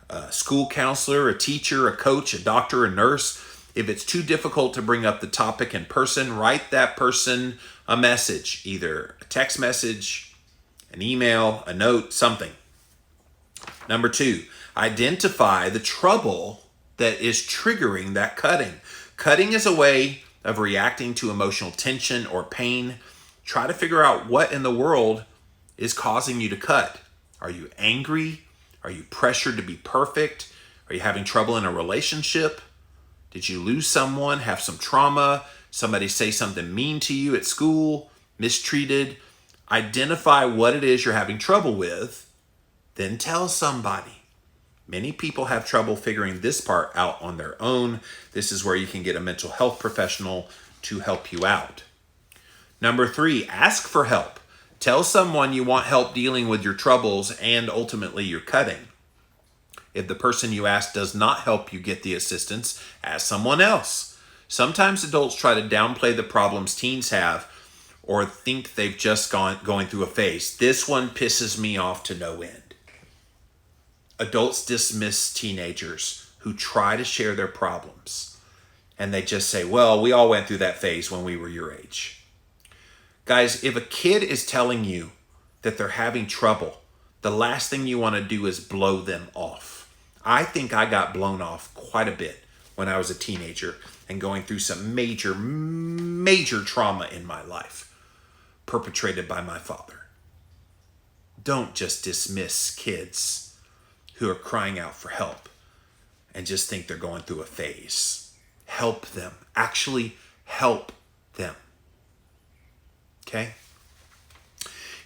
a school counselor, a teacher, a coach, a doctor, a nurse. If it's too difficult to bring up the topic in person, write that person a message, either a text message, an email, a note, something. Number 2, identify the trouble that is triggering that cutting. Cutting is a way of reacting to emotional tension or pain. Try to figure out what in the world is causing you to cut. Are you angry? Are you pressured to be perfect? Are you having trouble in a relationship? Did you lose someone, have some trauma? Somebody say something mean to you at school? Mistreated? Identify what it is you're having trouble with, then tell somebody. Many people have trouble figuring this part out on their own. This is where you can get a mental health professional to help you out. Number 3, ask for help. Tell someone you want help dealing with your troubles and ultimately your cutting. If the person you ask does not help you get the assistance, ask someone else. Sometimes adults try to downplay the problems teens have or think they've just going through a phase. This one pisses me off to no end. Adults dismiss teenagers who try to share their problems. And they just say, well, we all went through that phase when we were your age. Guys, if a kid is telling you that they're having trouble, the last thing you want to do is blow them off. I think I got blown off quite a bit when I was a teenager and going through some major, major trauma in my life perpetrated by my father. Don't just dismiss kids who are crying out for help and just think they're going through a phase. Help them. Actually help them. Okay?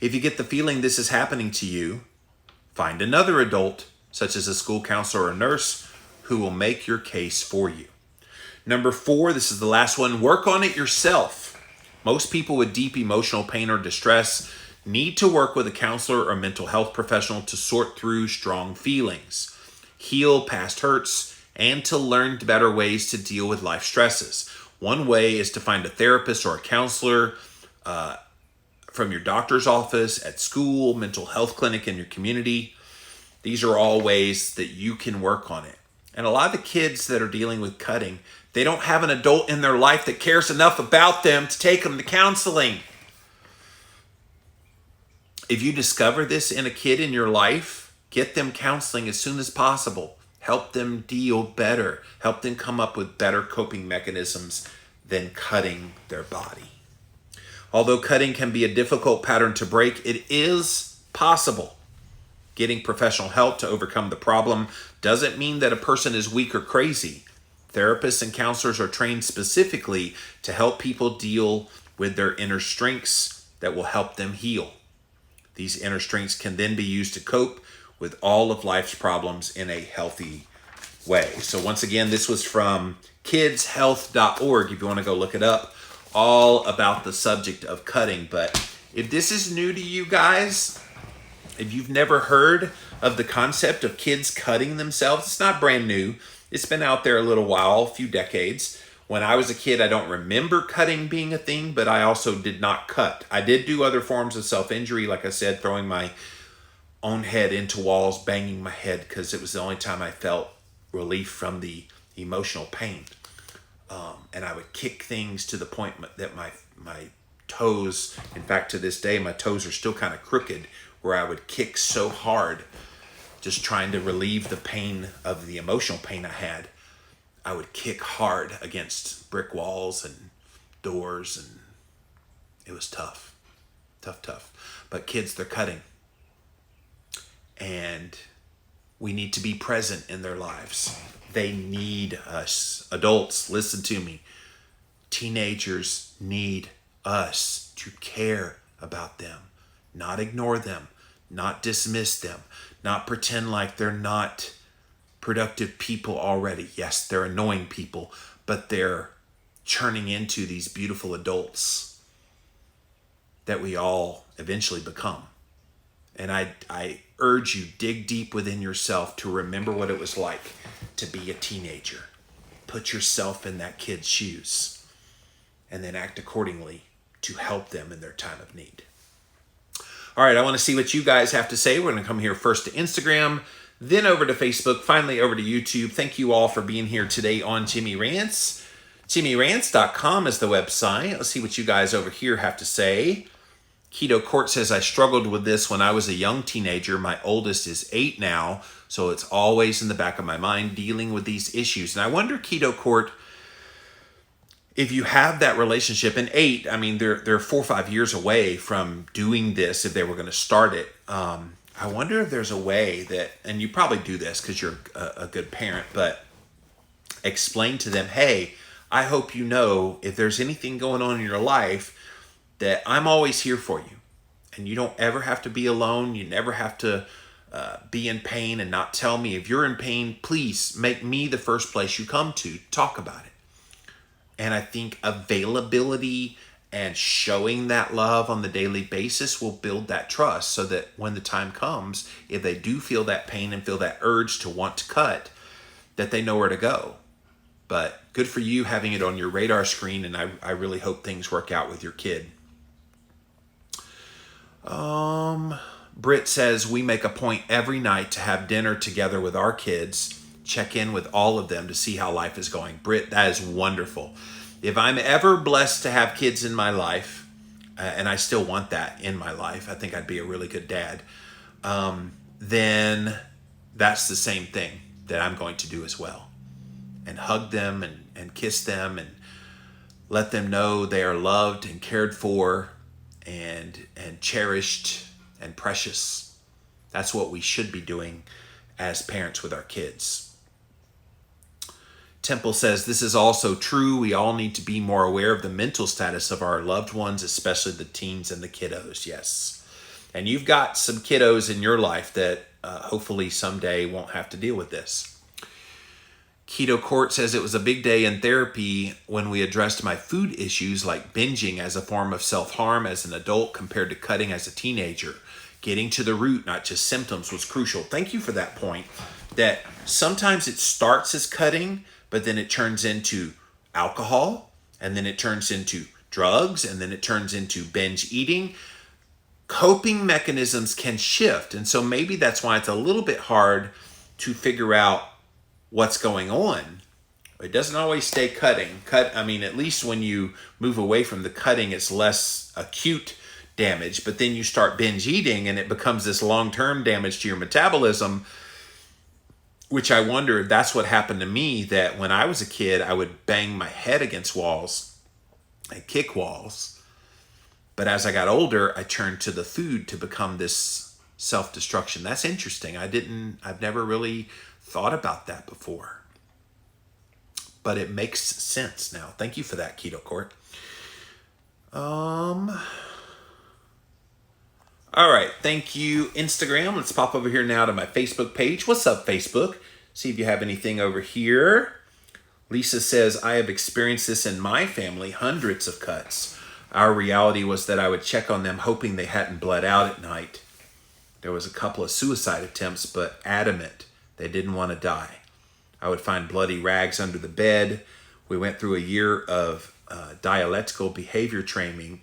If you get the feeling this is happening to you, find another adult, such as a school counselor or a nurse, who will make your case for you. Number 4, this is the last one, work on it yourself. Most people with deep emotional pain or distress need to work with a counselor or mental health professional to sort through strong feelings, heal past hurts, and to learn better ways to deal with life stresses. One way is to find a therapist or a counselor from your doctor's office, at school, mental health clinic in your community. These are all ways that you can work on it. And a lot of the kids that are dealing with cutting, they don't have an adult in their life that cares enough about them to take them to counseling. If you discover this in a kid in your life, get them counseling as soon as possible. Help them deal better. Help them come up with better coping mechanisms than cutting their body. Although cutting can be a difficult pattern to break, it is possible. Getting professional help to overcome the problem doesn't mean that a person is weak or crazy. Therapists and counselors are trained specifically to help people deal with their inner strengths that will help them heal. These inner strengths can then be used to cope with all of life's problems in a healthy way. So once again, this was from kidshealth.org if you want to go look it up, all about the subject of cutting. But if this is new to you guys, if you've never heard of the concept of kids cutting themselves, it's not brand new. It's been out there a little while, a few decades. When I was a kid, I don't remember cutting being a thing, but I also did not cut. I did do other forms of self-injury, like I said, throwing my own head into walls, banging my head, because it was the only time I felt relief from the emotional pain. And I would kick things to the point that my toes, in fact, to this day, my toes are still kind of crooked, where I would kick so hard, just trying to relieve the pain of the emotional pain I had. I would kick hard against brick walls and doors, and it was tough. But kids, they're cutting. And we need to be present in their lives. They need us. Adults, listen to me. Teenagers need us to care about them, not ignore them, not dismiss them, not pretend like they're not productive people already. Yes, they're annoying people, but they're churning into these beautiful adults that we all eventually become. And I urge you, dig deep within yourself to remember what it was like to be a teenager. Put yourself in that kid's shoes and then act accordingly to help them in their time of need. All right, I want to see what you guys have to say. We're going to come here first to Instagram, then over to Facebook, finally over to YouTube. Thank you all for being here today on Jimmy Rants. JimmyRants.com is the website. Let's see what you guys over here have to say. Keto Court says, I struggled with this when I was a young teenager. My oldest is 8 now, so it's always in the back of my mind dealing with these issues. And I wonder, Keto Court, if you have that relationship, and 8, I mean, they're 4 or 5 years away from doing this if they were going to start it. I wonder if there's a way that, and you probably do this because you're a good parent, but explain to them, hey, I hope you know if there's anything going on in your life that I'm always here for you. And you don't ever have to be alone. You never have to be in pain and not tell me. If you're in pain, please make me the first place you come to talk about it. And I think availability and showing that love on the daily basis will build that trust so that when the time comes, if they do feel that pain and feel that urge to want to cut, that they know where to go. But good for you having it on your radar screen, and I really hope things work out with your kid. Britt says, we make a point every night to have dinner together with our kids, check in with all of them to see how life is going. Britt, that is wonderful. If I'm ever blessed to have kids in my life, and I still want that in my life, I think I'd be a really good dad, then that's the same thing that I'm going to do as well. And hug them and kiss them and let them know they are loved and cared for and cherished and precious. That's what we should be doing as parents with our kids. Temple says, this is also true. We all need to be more aware of the mental status of our loved ones, especially the teens and the kiddos. Yes. And you've got some kiddos in your life that hopefully someday won't have to deal with this. Keto Court says, it was a big day in therapy when we addressed my food issues like binging as a form of self-harm as an adult compared to cutting as a teenager. Getting to the root, not just symptoms, was crucial. Thank you for that point, that sometimes it starts as cutting, but then it turns into alcohol, and then it turns into drugs, and then it turns into binge eating. Coping mechanisms can shift, and so maybe that's why it's a little bit hard to figure out what's going on. It doesn't always stay cutting. At least when you move away from the cutting, it's less acute damage, but then you start binge eating and it becomes this long-term damage to your metabolism, which I wonder if that's what happened to me, that when I was a kid, I would bang my head against walls and kick walls. But as I got older, I turned to the food to become this self-destruction. That's interesting. I've never really thought about that before. But it makes sense now. Thank you for that, Keto Court. All right, thank you, Instagram. Let's pop over here now to my Facebook page. What's up, Facebook? See if you have anything over here. Lisa says, I have experienced this in my family, hundreds of cuts. Our reality was that I would check on them hoping they hadn't bled out at night. There was a couple of suicide attempts, but adamant they didn't want to die. I would find bloody rags under the bed. We went through a year of dialectical behavior training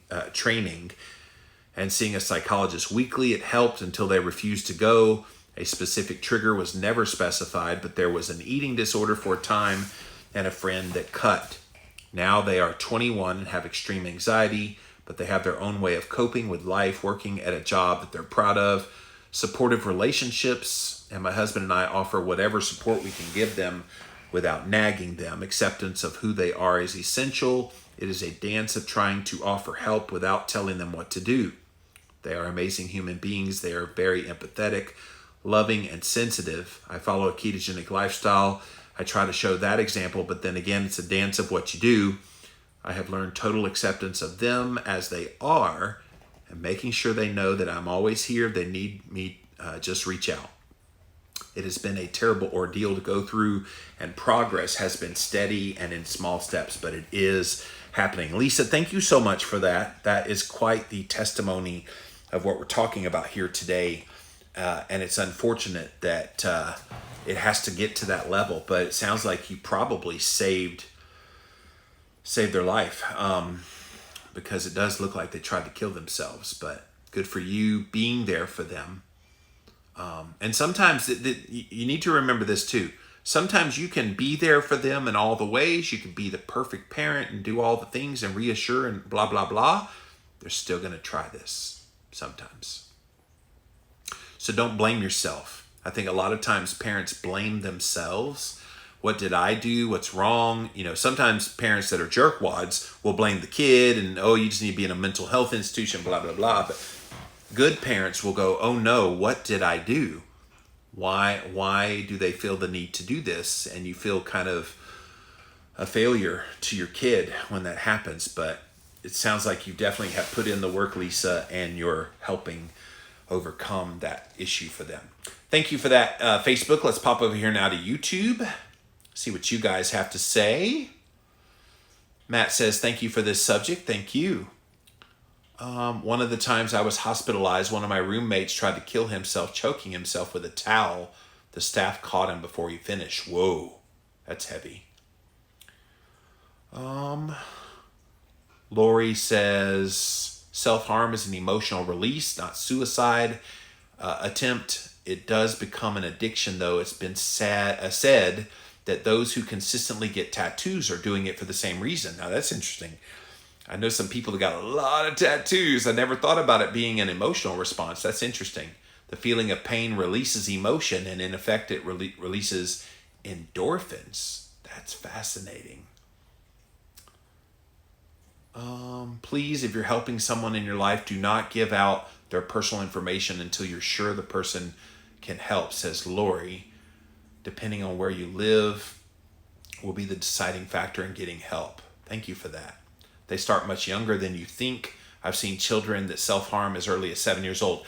and seeing a psychologist weekly. It helped until they refused to go. A specific trigger was never specified, but there was an eating disorder for a time and a friend that cut. Now they are 21 and have extreme anxiety, but they have their own way of coping with life, working at a job that they're proud of, supportive relationships, and my husband and I offer whatever support we can give them without nagging them. Acceptance of who they are is essential. It is a dance of trying to offer help without telling them what to do. They are amazing human beings. They are very empathetic, loving, and sensitive. I follow a ketogenic lifestyle. I try to show that example, but then again, it's a dance of what you do. I have learned total acceptance of them as they are and making sure they know that I'm always here. If they need me, just reach out. It has been a terrible ordeal to go through, and progress has been steady and in small steps, but it is happening. Lisa, thank you so much for that. That is quite the testimony of what we're talking about here today. And it's unfortunate that it has to get to that level, but it sounds like you probably saved their life, because it does look like they tried to kill themselves. But good for you being there for them. And sometimes you need to remember this too. Sometimes you can be there for them in all the ways. You can be the perfect parent and do all the things and reassure and blah, blah, blah. They're still going to try this sometimes. So don't blame yourself. I think a lot of times parents blame themselves. What did I do? What's wrong? Sometimes parents that are jerkwads will blame the kid and, oh, you just need to be in a mental health institution, blah, blah, blah. But good parents will go, oh no, what did I do? Why do they feel the need to do this? And you feel kind of a failure to your kid when that happens. But it sounds like you definitely have put in the work, Lisa, and you're helping overcome that issue for them. Thank you for that, Facebook. Let's pop over here now to YouTube. See what you guys have to say. Matt says, thank you for this subject. Thank you. One of the times I was hospitalized, one of my roommates tried to kill himself, choking himself with a towel. The staff caught him before he finished. Whoa, that's heavy. Lori says, self-harm is an emotional release, not suicide attempt. It does become an addiction, though. It's been said that those who consistently get tattoos are doing it for the same reason. Now, that's interesting. I know some people that got a lot of tattoos. I never thought about it being an emotional response. That's interesting. The feeling of pain releases emotion, and in effect, it releases endorphins. That's fascinating. Please, if you're helping someone in your life, do not give out their personal information until you're sure the person can help, says Lori. Depending on where you live will be the deciding factor in getting help. Thank you for that. They start much younger than you think. I've seen children that self-harm as early as 7 years old.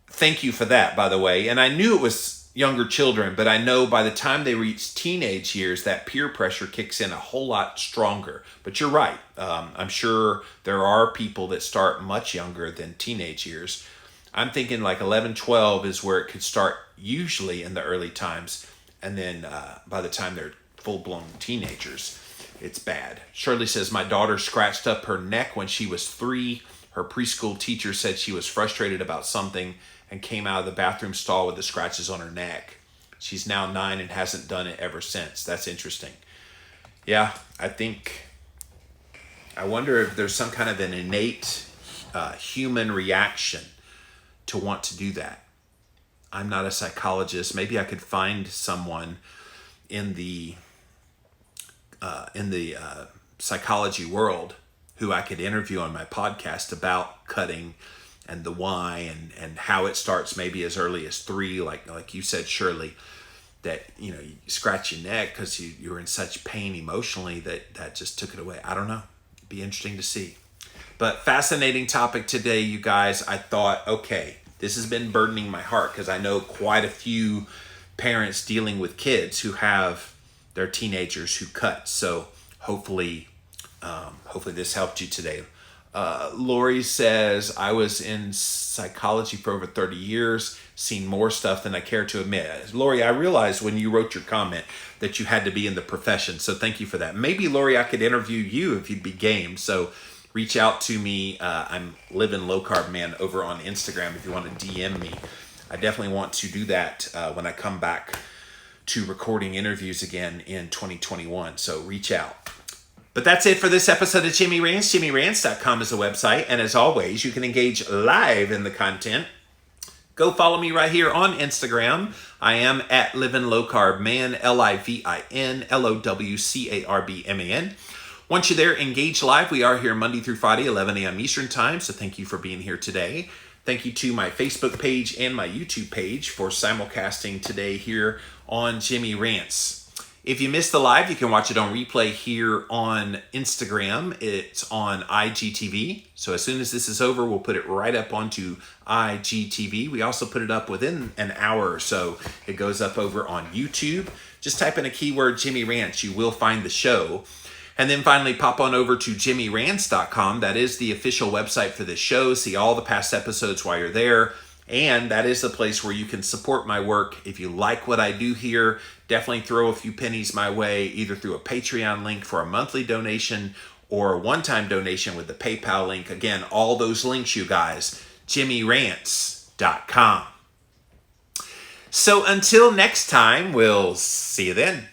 Thank you for that, by the way. And I knew it was younger children, but I know by the time they reach teenage years, that peer pressure kicks in a whole lot stronger. But you're right. I'm sure there are people that start much younger than teenage years. I'm thinking like 11, 12 is where it could start usually in the early times. And then by the time they're full-blown teenagers, it's bad. Shirley says, my daughter scratched up her neck when she was 3. Her preschool teacher said she was frustrated about something and came out of the bathroom stall with the scratches on her neck. She's now 9 and hasn't done it ever since. That's interesting. Yeah, I wonder if there's some kind of an innate human reaction to want to do that. I'm not a psychologist. Maybe I could find someone in the psychology world who I could interview on my podcast about cutting and the why and how it starts maybe as early as 3, like you said, Shirley, that, you scratch your neck because you were in such pain emotionally that just took it away. I don't know. It'd be interesting to see. But fascinating topic today, you guys. I thought, okay, this has been burdening my heart because I know quite a few parents dealing with kids who have their teenagers who cut. So hopefully this helped you today. Lori says, I was in psychology for over 30 years, seen more stuff than I care to admit. Lori, I realized when you wrote your comment that you had to be in the profession. So thank you for that. Maybe, Lori, I could interview you if you'd be game. So reach out to me. I'm Living Low Carb Man over on Instagram if you want to DM me. I definitely want to do that when I come back to recording interviews again in 2021. So reach out. But that's it for this episode of Jimmy Rants. JimmyRants.com is the website. And as always, you can engage live in the content. Go follow me right here on Instagram. I am at Living Low Carb Man, LIVIN LOWCARBMAN. Once you're there, engage live. We are here Monday through Friday, 11 a.m. Eastern Time. So thank you for being here today. Thank you to my Facebook page and my YouTube page for simulcasting today here on Jimmy Rants. If you missed the live, you can watch it on replay here on Instagram. It's on IGTV. So as soon as this is over, we'll put it right up onto IGTV. We also put it up within an hour or so. It goes up over on YouTube. Just type in a keyword, Jimmy Rants. You will find the show. And then finally, pop on over to JimmyRants.com. That is the official website for this show. See all the past episodes while you're there. And that is the place where you can support my work. If you like what I do here, definitely throw a few pennies my way, either through a Patreon link for a monthly donation or a one-time donation with the PayPal link. Again, all those links, you guys, JimmyRants.com. So until next time, we'll see you then.